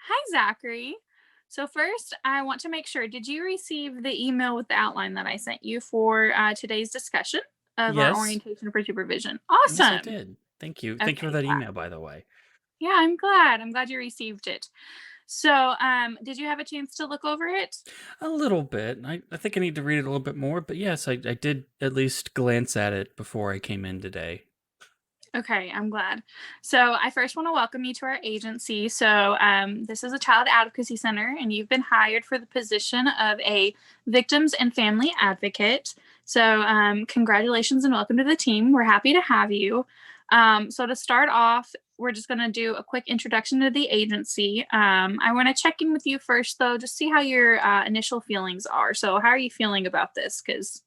Hi, Zachary. So first, I want to make sure, did you receive the email with the outline that I sent you for today's discussion of our Yes. orientation for supervision? Yes, I Awesome. did. Thank you. Thank you for Okay, that glad. email, by the way. Yeah, I'm glad. I'm glad you received it. So, did you have a chance to look over it? A little bit. I think I need to read it a little bit more, but yes, I did at least glance at it before I came in today. Okay, I'm glad. So, I first want to welcome you to our agency. So, this is a child advocacy center, and you've been hired for the position of a victims and family advocate. So, congratulations and welcome to the team. We're happy to have you. So, to start off, we're just going to do a quick introduction to the agency. I want to check in with you first, though, just see how your initial feelings are. So, how are you feeling about this? Because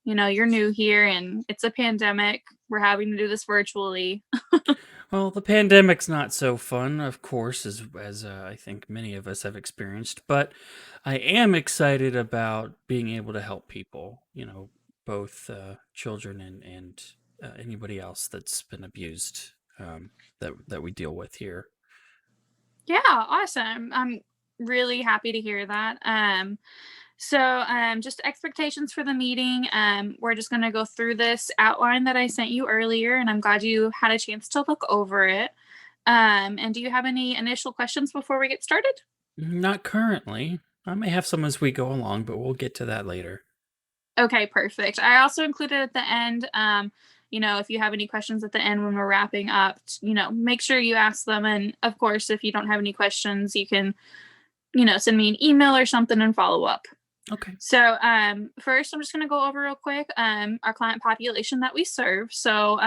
you're new here and it's a pandemic. We're having to do this virtually. Well, the pandemic's not so fun, of course, as I think many of us have experienced, but I am excited about being able to help people. Both children and anybody else that's been abused that we deal with here. Yeah, awesome. I'm really happy to hear that. So just expectations for the meeting. We're just going to go through this outline that I sent you earlier, and I'm glad you had a chance to look over it. And do you have any initial questions before we get started? Not currently. I may have some as we go along, but we'll get to that later. Okay, perfect. I also included at the end, if you have any questions at the end when we're wrapping up, make sure you ask them. And of course, if you don't have any questions, you can, send me an email or something and follow up. Okay. So, first, I'm just going to go over real quick our client population that we serve. So,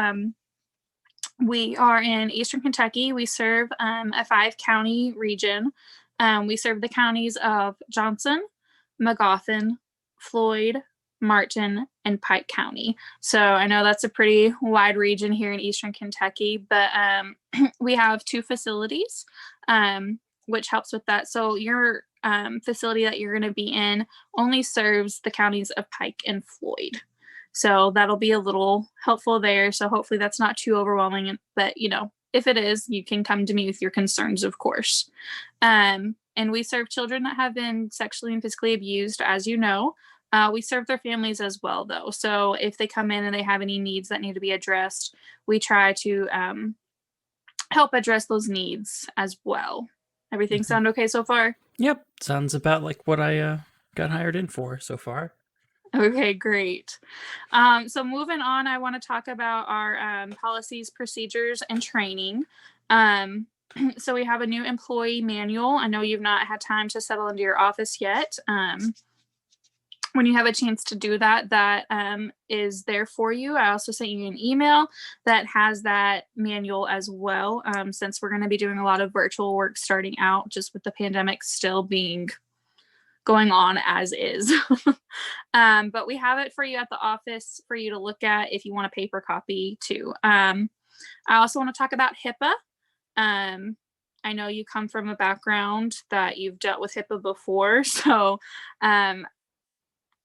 we are in Eastern Kentucky. We serve a 5 county region. We serve the counties of Johnson, Magoffin, Floyd, Martin, and Pike County. So I know that's a pretty wide region here in Eastern Kentucky, but we have 2 facilities, which helps with that. So your facility that you're going to be in only serves the counties of Pike and Floyd. So that'll be a little helpful there. So hopefully that's not too overwhelming. But, if it is, you can come to me with your concerns, of course. And we serve children that have been sexually and physically abused, as you know. We serve their families as well, though. So if they come in and they have any needs that need to be addressed, we try to help address those needs as well. Everything Mhm. sound okay so far? Yep. Sounds about like what I got hired in for so far. Okay, great. So moving on, I want to talk about our policies, procedures, and training. Um, so we have a new employee manual. I know you've not had time to settle into your office yet. When you have a chance to do that, that is there for you. I also sent you an email that has that manual as well, since we're going to be doing a lot of virtual work starting out, just with the pandemic still being going on as is. But we have it for you at the office for you to look at if you want a paper copy too. I also want to talk about HIPAA. Um, I know you come from a background that you've dealt with HIPAA before. So, um,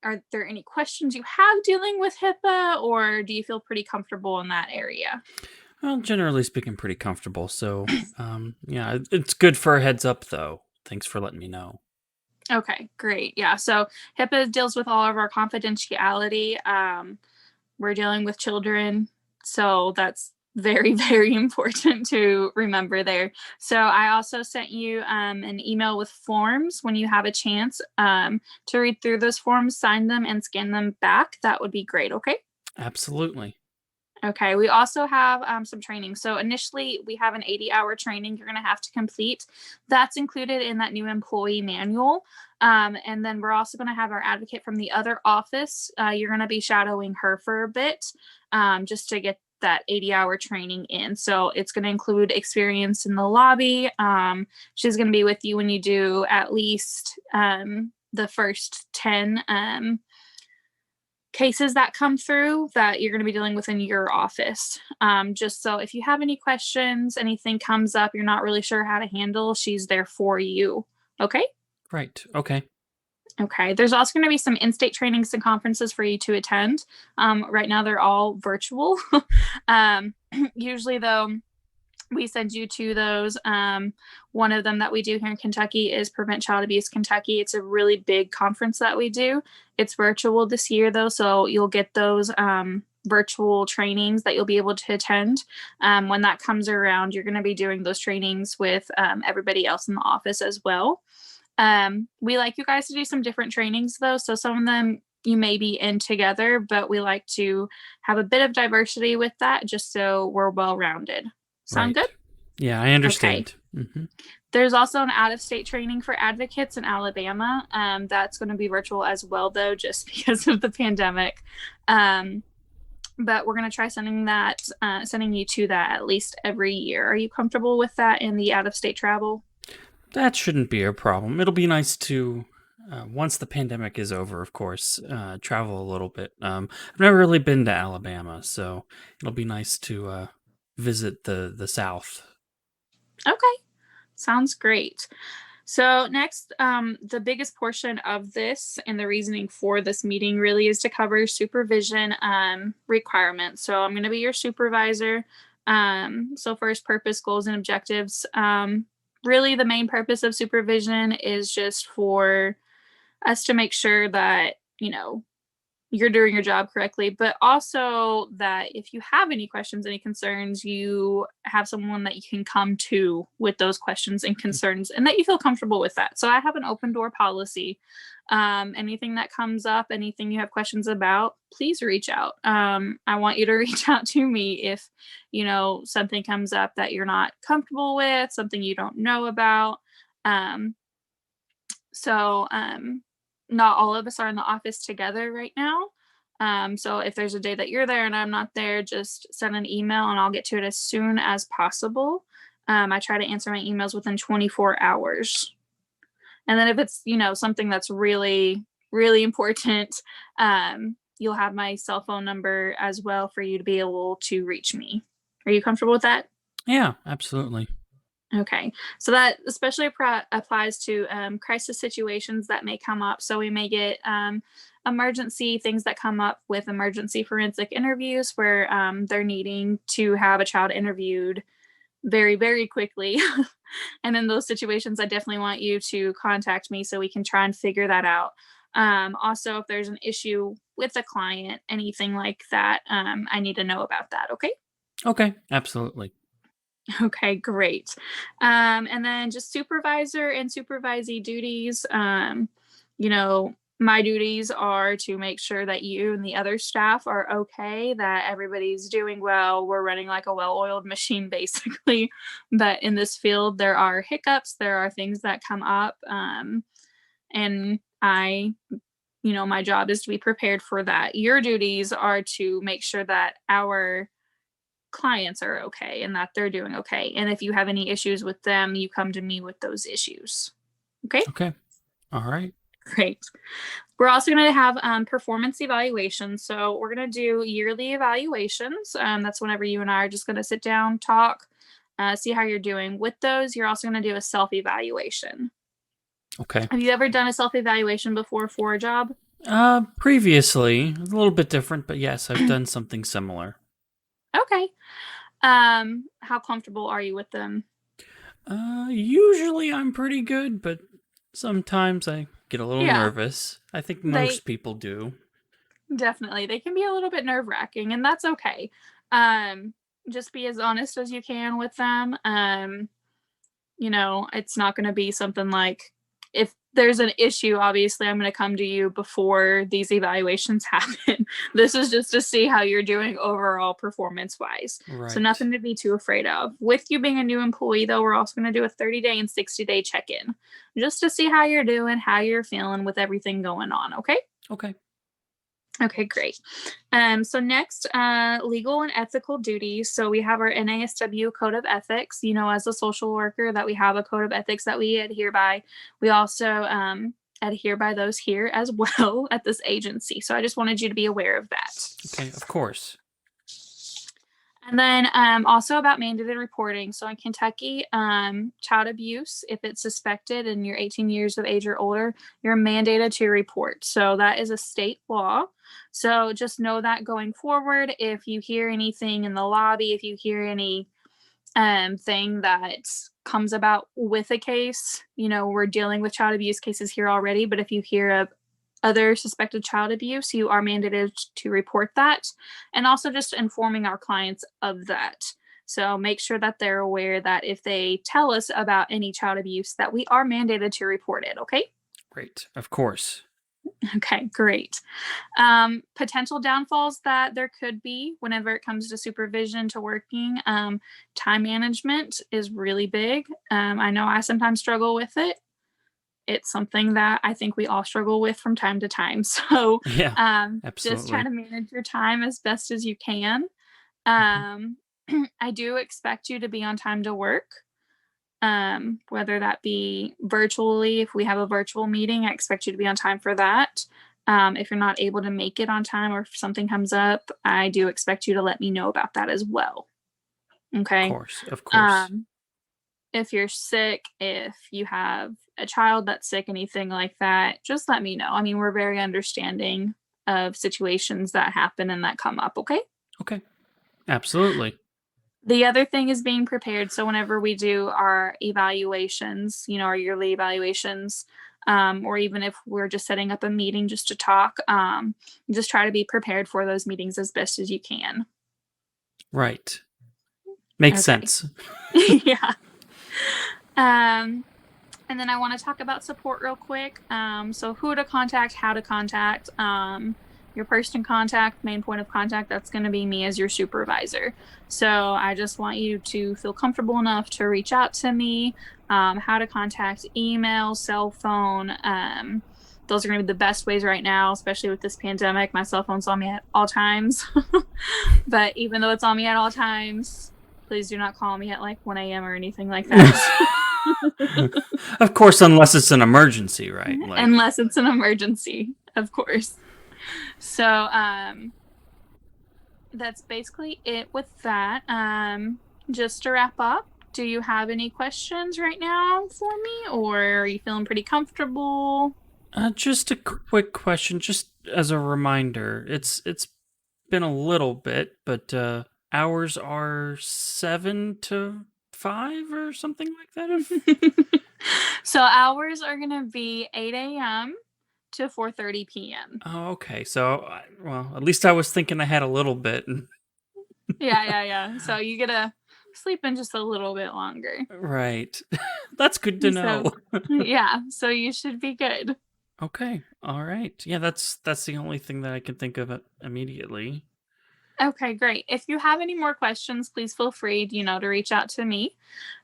are there any questions you have dealing with HIPAA, or do you feel pretty comfortable in that area? Well, generally speaking, pretty comfortable. So, yeah, it's good for a heads up, though. Thanks for letting me know. Okay, great. Yeah. So HIPAA deals with all of our confidentiality. We're dealing with children, so that's very, very important to remember there. So I also sent you an email with forms when you have a chance to read through those forms, sign them, and scan them back. That would be great. Okay. Absolutely. Okay, we also have some training. So initially, we have an 80-hour training you're going to have to complete. That's included in that new employee manual. And then we're also going to have our advocate from the other office. You're going to be shadowing her for a bit just to get that 80-hour training in. So it's going to include experience in the lobby. She's going to be with you when you do at least the first 10 cases that come through that you're going to be dealing with in your office. Just so if you have any questions, anything comes up, you're not really sure how to handle, she's there for you. Okay. Right. Okay. Okay. There's also going to be some in state trainings and conferences for you to attend. Right now, they're all virtual. um, Usually, though, We send you to those. One of them that we do here in Kentucky is Prevent Child Abuse Kentucky. It's a really big conference that we do. It's virtual this year, though, so you'll get those virtual trainings that you'll be able to attend. When that comes around, you're going to be doing those trainings with everybody else in the office as well. We like you guys to do some different trainings, though, so some of them you may be in together, but we like to have a bit of diversity with that just so we're well rounded. Sound good? Right. Yeah, I Okay. understand. Hmm. There's also an out of state training for advocates in Alabama. That's going to be virtual as well, though, just because of the pandemic. Um, but we're going to try sending you to that at least every year. Are you comfortable with that in the out of state travel? That shouldn't be a problem. It'll be nice to, once the pandemic is over, of course, travel a little bit. I've never really been to Alabama, so it'll be nice to visit the South. Okay, sounds great. So next, the biggest portion of this and the reasoning for this meeting really is to cover supervision requirements. So I'm going to be your supervisor. So first, purpose, goals, and objectives. Really, the main purpose of supervision is just for us to make sure that you're doing your job correctly, but also that if you have any questions, any concerns, you have someone that you can come to with those questions and concerns and that you feel comfortable with that. So I have an open door policy. Anything that comes up, anything you have questions about, please reach out. I want you to reach out to me if, something comes up that you're not comfortable with, something you don't know about. Um, so not all of us are in the office together right now. So if there's a day that you're there and I'm not there, just send an email and I'll get to it as soon as possible. I try to answer my emails within 24 hours. And then if it's, something that's really, really important, you'll have my cell phone number as well for you to be able to reach me. Are you comfortable with that? Yeah, absolutely. Okay, so that especially applies to crisis situations that may come up. So we may get emergency things that come up with emergency forensic interviews where they're needing to have a child interviewed very, very quickly. And in those situations, I definitely want you to contact me so we can try and figure that out. Also, if there's an issue with a client, anything like that, I need to know about that. Okay. Okay, absolutely. Okay, great. And then just supervisor and supervisee duties. My duties are to make sure that you and the other staff are okay, that everybody's doing well. We're running like a well oiled machine, basically. But in this field, there are hiccups, there are things that come up. And my job is to be prepared for that. Your duties are to make sure that our clients are okay and that they're doing okay. And if you have any issues with them, you come to me with those issues. Okay, Okay. All right. great. We're also going to have performance evaluations. So we're going to do yearly evaluations. That's whenever you and I are just going to sit down, talk, see how you're doing. With those, you're also going to do a self evaluation. Okay. Have you ever done a self evaluation before for a job? Previously, a little bit different, but yes, I've done something similar. Okay. How comfortable are you with them? Usually I'm pretty good, but sometimes I get a little Yeah, nervous. I think they most people do. definitely. They can be a little bit nerve-wracking, and that's okay. Um, just be as honest as you can with them. It's not going to be something like if there's an issue, obviously I'm going to come to you before these evaluations happen. This is just to see how you're doing overall performance wise. So Right. nothing to be too afraid of. With you being a new employee though, we're also going to do a 30-day and 60-day check-in just to see how you're doing, how you're feeling with everything going on, okay? Okay. Okay, great. So next, legal and ethical duties. So we have our NASW Code of Ethics. As a social worker, that we have a code of ethics that we adhere by. We also adhere by those here as well at this agency. So I just wanted you to be aware of that. Okay, of course. And then also about mandated reporting. So in Kentucky, child abuse, if it's suspected and you're 18 years of age or older, you're mandated to report. So that is a state law. So just know that going forward, if you hear anything in the lobby, if you hear any thing that comes about with a case. We're dealing with child abuse cases here already, but if you hear of other suspected child abuse, you are mandated to report that, and also just informing our clients of that. So make sure that they're aware that if they tell us about any child abuse, that we are mandated to report it. Okay. Great. Of course. Okay, great. Potential downfalls that there could be whenever it comes to supervision to working. Time management is really big. I know I sometimes struggle with it. It's something that I think we all struggle with from time to time. So Yeah, just try absolutely. to manage your time as best as you can. Mhm. Um, I do expect you to be on time to work, whether that be virtually. If we have a virtual meeting, I expect you to be on time for that. If you're not able to make it on time or if something comes up, I do expect you to let me know about that as well. Of Okay. course. Of course. Um, if you're sick, if you have a child that's sick, anything like that, just let me know. I mean, we're very understanding of situations that happen and that come up. Okay. Okay. Absolutely. The other thing is being prepared. So whenever we do our evaluations, our yearly evaluations, or even if we're just setting up a meeting just to talk, just try to be prepared for those meetings as best as you can. Right. Makes Okay. sense. Yeah. Um, and then I want to talk about support real quick. So who to contact, how to contact, your person contact, main point of contact, that's going to be me as your supervisor. So I just want you to feel comfortable enough to reach out to me. How to contact, email, cell phone. Those are going to be the best ways right now, especially with this pandemic. My cell phone's on me at all times. But even though it's on me at all times, please do not call me at like 1 a.m. or anything like that. Of course, unless it's an emergency, right? Like, Unless it's an emergency, of course. So that's basically it with that. Just to wrap up, do you have any questions right now for me, or are you feeling pretty comfortable? just a quick question, just as a reminder. It's been a little bit, but hours are 7 to 5 or something like that. If So hours are gonna be 8 a.m. to 4:30 p.m. oh, okay. So, well, at least I was thinking I had a little bit. Yeah, yeah, yeah. So you get to sleep in just a little bit longer. Right. That's good to know. So yeah, so you should be good. Okay. All right. Yeah, that's the only thing that I can think of immediately. Okay, great. If you have any more questions, please feel free, to reach out to me.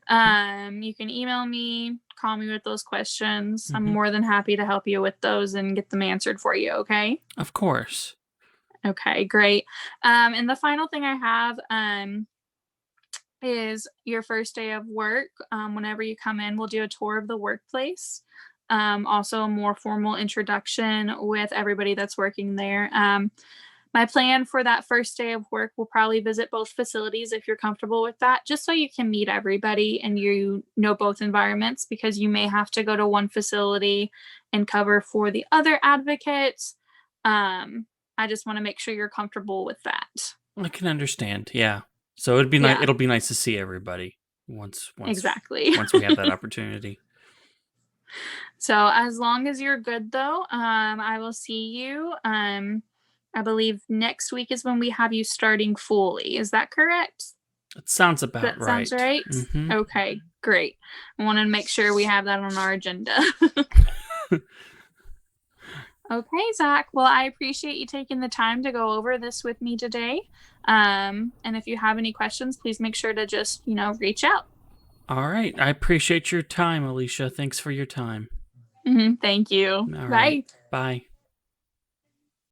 You can email me, call me with those questions. I'm Hmm. more than happy to help you with those and get them answered for you. Okay. Of course. Okay, great. And the final thing I have is your first day of work. Whenever you come in, we'll do a tour of the workplace. Also, a more formal introduction with everybody that's working there. My plan for that first day of work will probably visit both facilities if you're comfortable with that, just so you can meet everybody and you know both environments because you may have to go to one facility and cover for the other advocates. Um, I just want to make sure you're comfortable with that. I can understand. Yeah. So it'd be nice. Yeah, It'll be nice to see everybody exactly. once we have that opportunity. So as long as you're good though, I will see you. I believe next week is when we have you starting fully. Is that correct? It sounds about That sounds right. right. Hmm. Okay, great. I want to make sure we have that on our agenda. Okay, Zach. Well, I appreciate you taking the time to go over this with me today. And if you have any questions, please make sure to just, reach out. All right. I appreciate your time, Alicia. Thanks for your time. Thank you. All right. Bye. Bye.